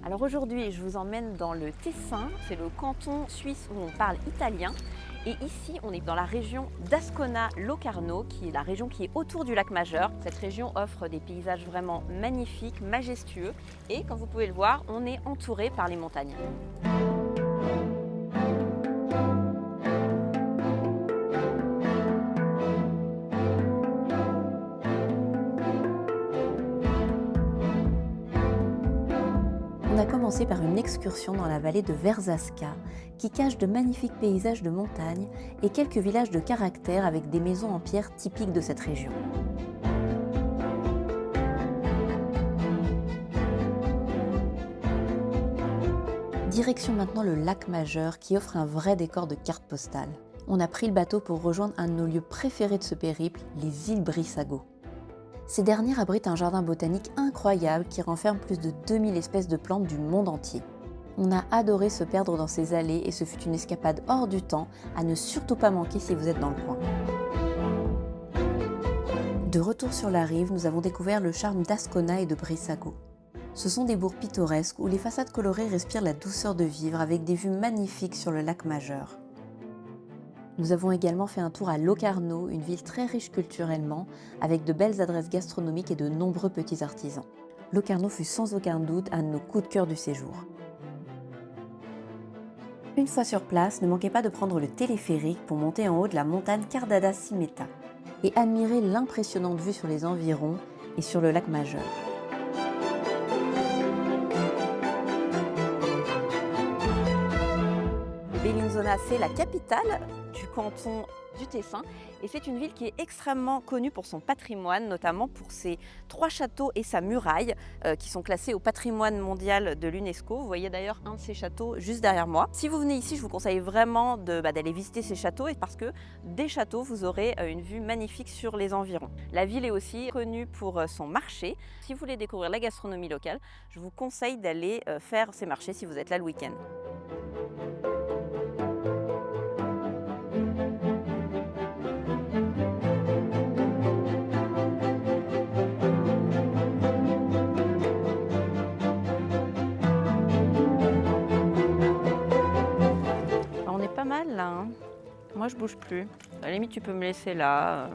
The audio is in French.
Alors aujourd'hui, je vous emmène dans le Tessin, c'est le canton suisse où on parle italien. Et ici, on est dans la région d'Ascona-Locarno, qui est la région qui est autour du lac Majeur. Cette région offre des paysages vraiment magnifiques, majestueux. Et comme vous pouvez le voir, on est entouré par les montagnes. On a commencé par une excursion dans la vallée de Verzasca, qui cache de magnifiques paysages de montagne et quelques villages de caractère avec des maisons en pierre typiques de cette région. Direction maintenant le lac Majeur qui offre un vrai décor de carte postale. On a pris le bateau pour rejoindre un de nos lieux préférés de ce périple, les îles Brissago. Ces dernières abritent un jardin botanique incroyable qui renferme plus de 2000 espèces de plantes du monde entier. On a adoré se perdre dans ces allées et ce fut une escapade hors du temps à ne surtout pas manquer si vous êtes dans le coin. De retour sur la rive, nous avons découvert le charme d'Ascona et de Brissago. Ce sont des bourgs pittoresques où les façades colorées respirent la douceur de vivre avec des vues magnifiques sur le lac Majeur. Nous avons également fait un tour à Locarno, une ville très riche culturellement, avec de belles adresses gastronomiques et de nombreux petits artisans. Locarno fut sans aucun doute un de nos coups de cœur du séjour. Une fois sur place, ne manquez pas de prendre le téléphérique pour monter en haut de la montagne Cardada Cimetta et admirer l'impressionnante vue sur les environs et sur le lac Majeur. Bellinzona, c'est la capitale du canton du Tessin et c'est une ville qui est extrêmement connue pour son patrimoine, notamment pour ses 3 châteaux et sa muraille qui sont classés au patrimoine mondial de l'UNESCO. Vous voyez d'ailleurs un de ces châteaux juste derrière moi. Si vous venez ici, je vous conseille vraiment d'aller visiter ces châteaux parce que des châteaux, vous aurez une vue magnifique sur les environs. La ville est aussi connue pour son marché. Si vous voulez découvrir la gastronomie locale, je vous conseille d'aller faire ces marchés si vous êtes là le week-end. On est pas mal là, hein. Moi je bouge plus. À la limite tu peux me laisser là.